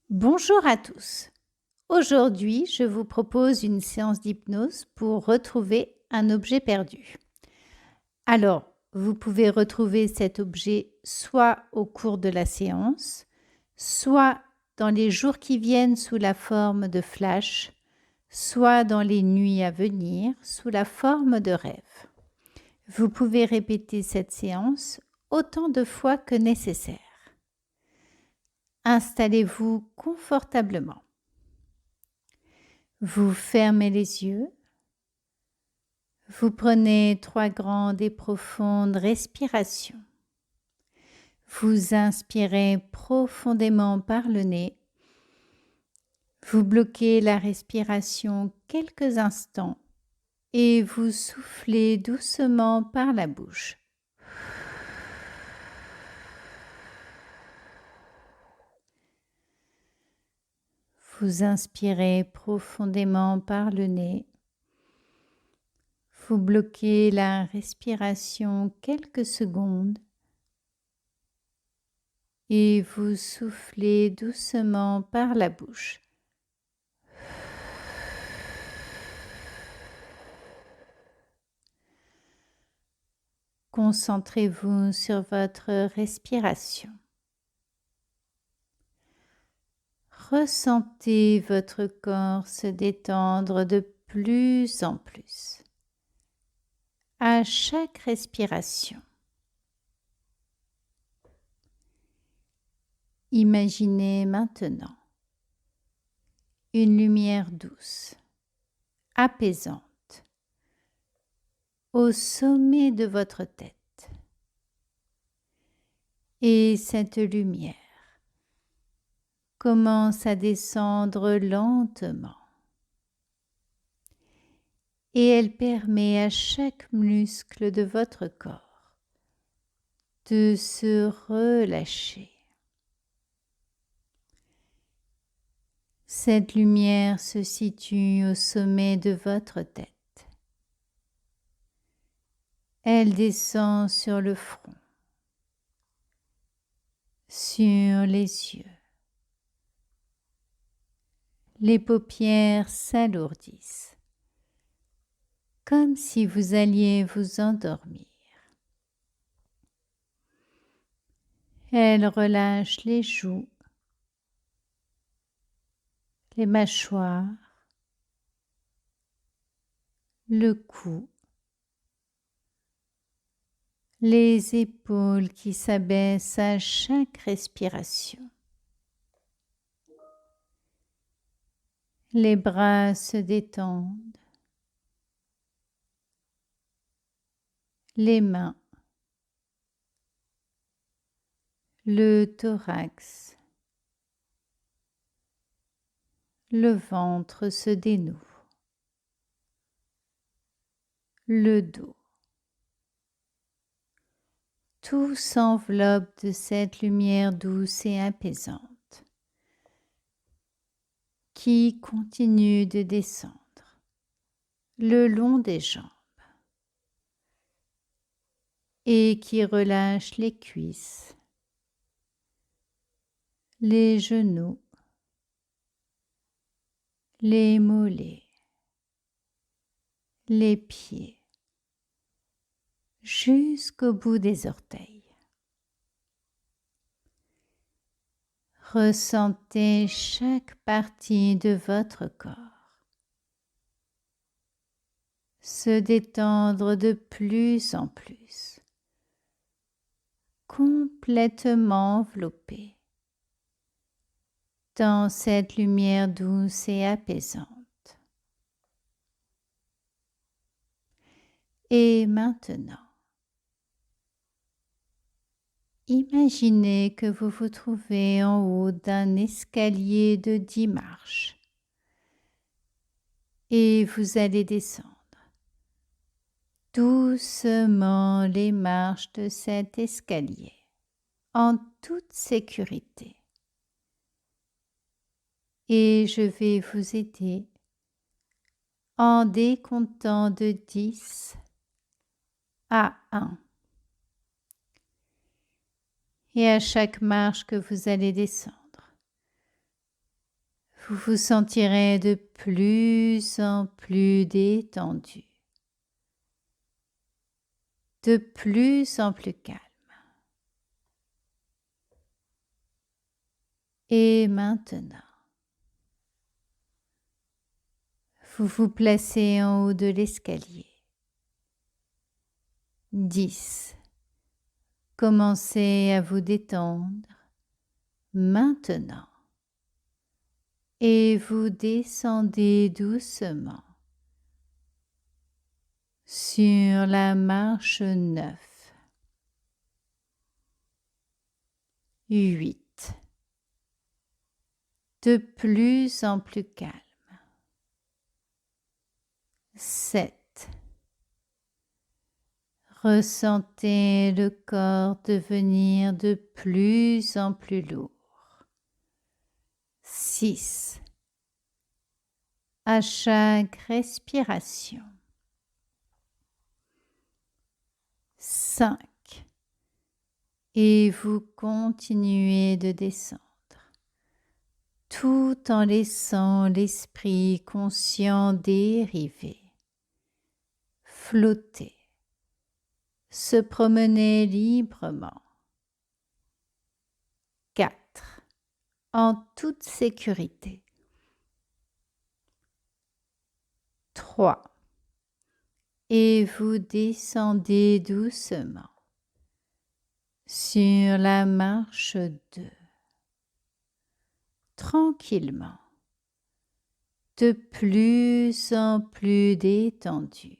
Bonjour à tous. Aujourd'hui, je vous propose une séance d'hypnose pour retrouver un objet perdu. Alors, vous pouvez retrouver cet objet soit au cours de la séance, soit dans les jours qui viennent sous la forme de flash, soit dans les nuits à venir sous la forme de rêve. Vous pouvez répéter cette séance autant de fois que nécessaire. Installez-vous confortablement. Vous fermez les yeux. Vous prenez 3 grandes et profondes respirations. Vous inspirez profondément par le nez. Vous bloquez la respiration quelques instants et vous soufflez doucement par la bouche. Vous inspirez profondément par le nez. Vous bloquez la respiration quelques secondes et vous soufflez doucement par la bouche. Concentrez-vous sur votre respiration. Ressentez votre corps se détendre de plus en plus à chaque respiration. Imaginez maintenant une lumière douce, apaisante, au sommet de votre tête. Et cette lumière commence à descendre lentement. Et elle permet à chaque muscle de votre corps de se relâcher. Cette lumière se situe au sommet de votre tête. Elle descend sur le front, sur les yeux. Les paupières s'alourdissent, comme si vous alliez vous endormir. Elle relâche les joues, les mâchoires, le cou, les épaules qui s'abaissent à chaque respiration. Les bras se détendent, les mains, le thorax, le ventre se dénoue, le dos. Tout s'enveloppe de cette lumière douce et apaisante qui continue de descendre le long des jambes et qui relâche les cuisses, les genoux, les mollets, les pieds, jusqu'au bout des orteils. Ressentez chaque partie de votre corps se détendre de plus en plus, complètement enveloppé dans cette lumière douce et apaisante. Et maintenant, imaginez que vous vous trouvez en haut d'un escalier de 10 marches et vous allez descendre doucement les marches de cet escalier en toute sécurité. Et je vais vous aider en décomptant de 10 à 1. Et à chaque marche que vous allez descendre, vous vous sentirez de plus en plus détendu, de plus en plus calme. Et maintenant, vous vous placez en haut de l'escalier. 10. Commencez à vous détendre maintenant et vous descendez doucement sur la marche 9. 8. De plus en plus calme. 7. Ressentez le corps devenir de plus en plus lourd. 6. À chaque respiration. 5. Et vous continuez de descendre, tout en laissant l'esprit conscient dériver, flotter, se promener librement. 4. En toute sécurité. 3. Et vous descendez doucement sur la marche 2. Tranquillement, de plus en plus détendu.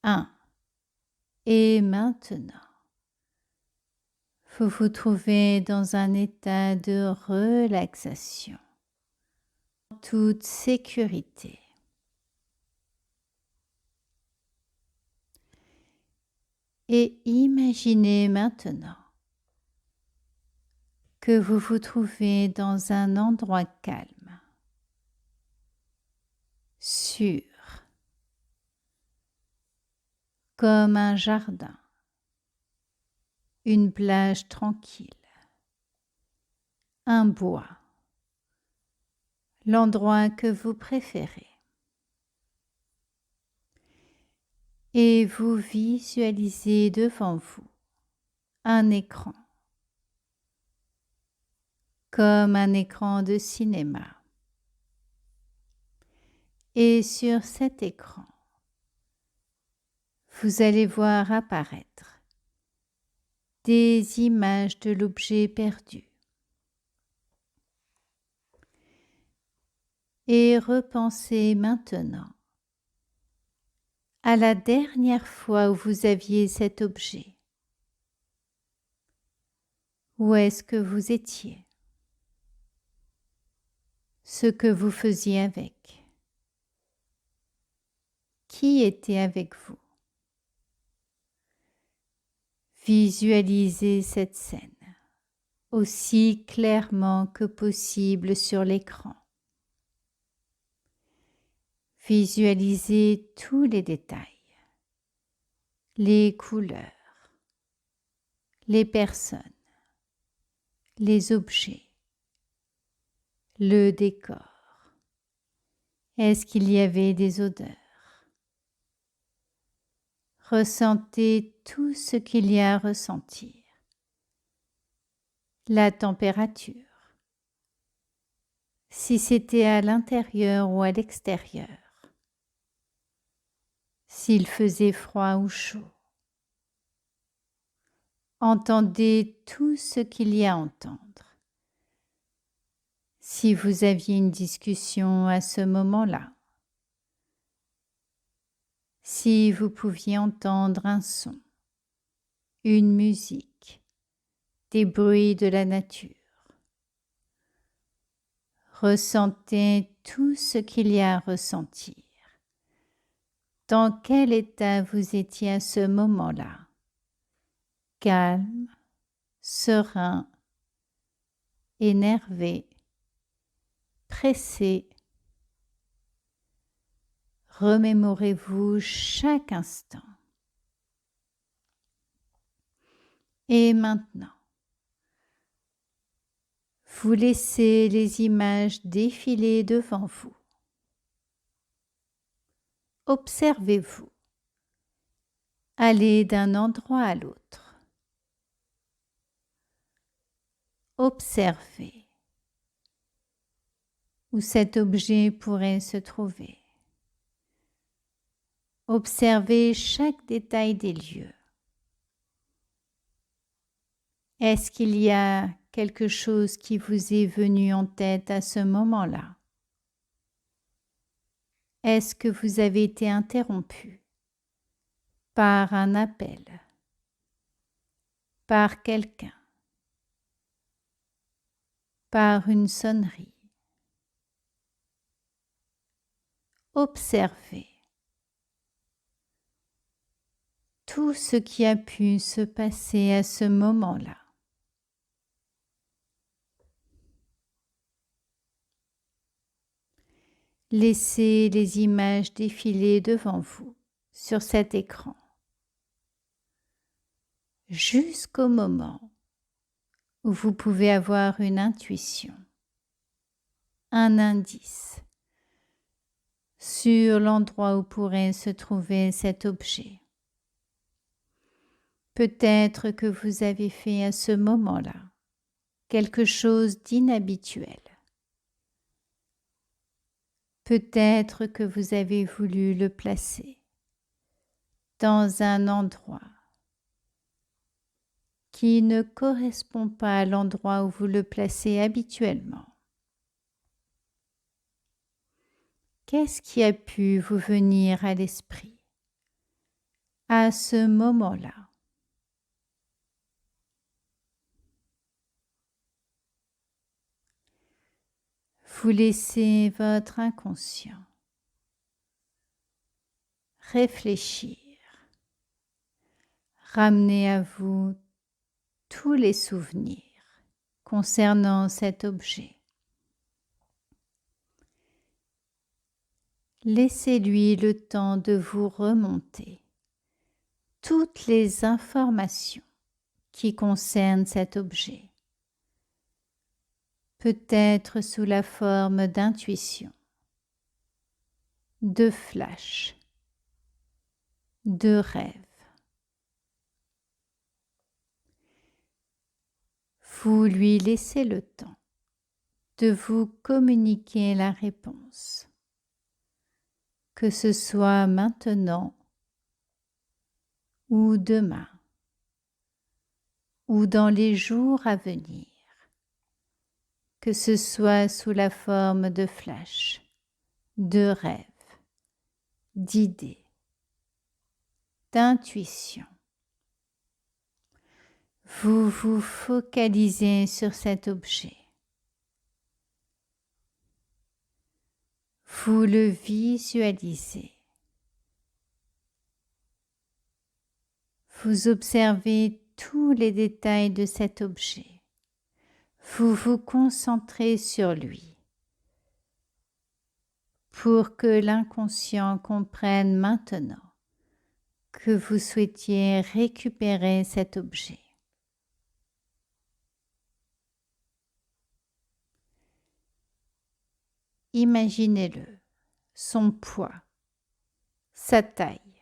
1. Et maintenant, vous vous trouvez dans un état de relaxation, en toute sécurité. Et imaginez maintenant que vous vous trouvez dans un endroit calme, sûr, comme un jardin, une plage tranquille, un bois, l'endroit que vous préférez. Et vous visualisez devant vous un écran, comme un écran de cinéma. Et sur cet écran, vous allez voir apparaître des images de l'objet perdu. Et repensez maintenant à la dernière fois où vous aviez cet objet. Où est-ce que vous étiez? Ce que vous faisiez avec? Qui était avec vous? Visualisez cette scène aussi clairement que possible sur l'écran. Visualisez tous les détails, les couleurs, les personnes, les objets, le décor. Est-ce qu'il y avait des odeurs? Ressentez tout ce qu'il y a à ressentir. La température, si c'était à l'intérieur ou à l'extérieur, s'il faisait froid ou chaud. Entendez tout ce qu'il y a à entendre. Si vous aviez une discussion à ce moment-là, si vous pouviez entendre un son, une musique, des bruits de la nature, ressentez tout ce qu'il y a à ressentir. Dans quel état vous étiez à ce moment-là? Calme, serein, énervé, pressé. Remémorez-vous chaque instant. Et maintenant, Vous laissez les images défiler devant vous. Observez-vous. Allez d'un endroit à l'autre. Observez où cet objet pourrait se trouver. Observez chaque détail des lieux. Est-ce qu'il y a quelque chose qui vous est venu en tête à ce moment-là? Est-ce que vous avez été interrompu par un appel, par quelqu'un, par une sonnerie? Observez tout ce qui a pu se passer à ce moment-là. Laissez les images défiler devant vous sur cet écran jusqu'au moment où vous pouvez avoir une intuition, un indice sur l'endroit où pourrait se trouver cet objet. Peut-être que vous avez fait à ce moment-là quelque chose d'inhabituel. Peut-être que vous avez voulu le placer dans un endroit qui ne correspond pas à l'endroit où vous le placez habituellement. Qu'est-ce qui a pu vous venir à l'esprit à ce moment-là? Vous laissez votre inconscient réfléchir, ramener à vous tous les souvenirs concernant cet objet. Laissez-lui le temps de vous remonter toutes les informations qui concernent cet objet, peut-être sous la forme d'intuition, de flash, de rêve. Vous lui laissez le temps de vous communiquer la réponse, que ce soit maintenant ou demain ou dans les jours à venir, que ce soit sous la forme de flash, de rêve, d'idées, d'intuition. Vous vous focalisez sur cet objet. Vous le visualisez. Vous observez tous les détails de cet objet. Vous vous concentrez sur lui pour que l'inconscient comprenne maintenant que vous souhaitiez récupérer cet objet. Imaginez-le, son poids, sa taille,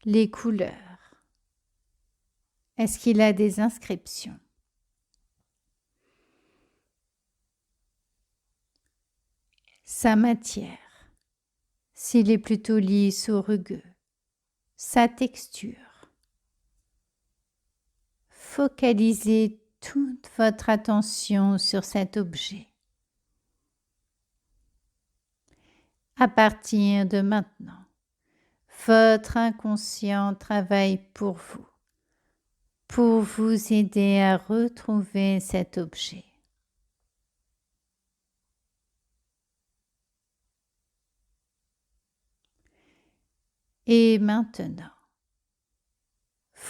les couleurs. Est-ce qu'il a des inscriptions? Sa matière, s'il est plutôt lisse ou rugueux, sa texture. Focalisez toute votre attention sur cet objet. À partir de maintenant, votre inconscient travaille pour vous aider à retrouver cet objet. Et maintenant,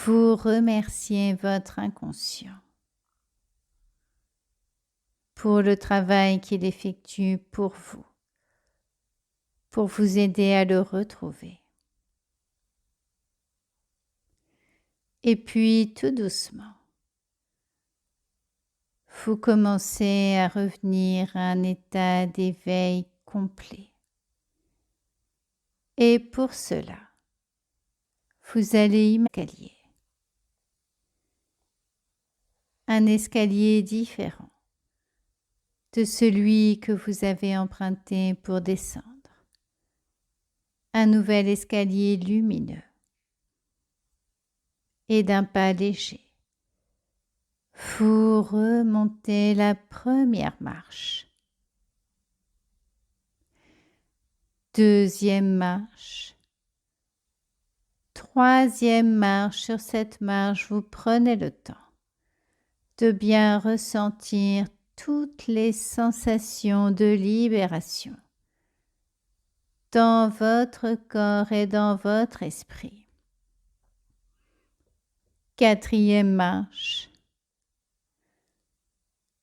vous remerciez votre inconscient pour le travail qu'il effectue pour vous aider à le retrouver. Et puis, tout doucement, vous commencez à revenir à un état d'éveil complet. Et pour cela, vous allez imaginer un escalier différent de celui que vous avez emprunté pour descendre. Un nouvel escalier lumineux et d'un pas léger. Vous remontez la première marche. Deuxième marche. Troisième marche. Sur cette marche, vous prenez le temps de bien ressentir toutes les sensations de libération dans votre corps et dans votre esprit. Quatrième marche.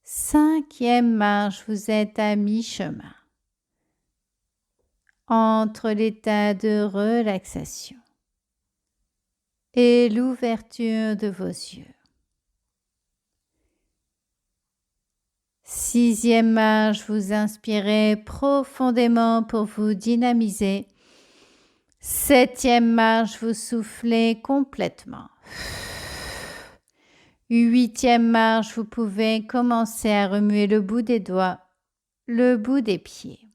Cinquième marche, vous êtes à mi-chemin entre l'état de relaxation et l'ouverture de vos yeux. Sixième marche, vous inspirez profondément pour vous dynamiser. Septième marche, vous soufflez complètement. Huitième marche, vous pouvez commencer à remuer le bout des doigts, le bout des pieds.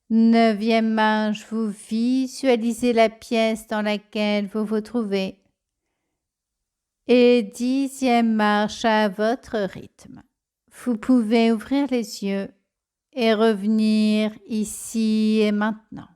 Neuvième marche, vous visualisez la pièce dans laquelle vous vous trouvez. Et dixième marche à votre rythme. Vous pouvez ouvrir les yeux et revenir ici et maintenant.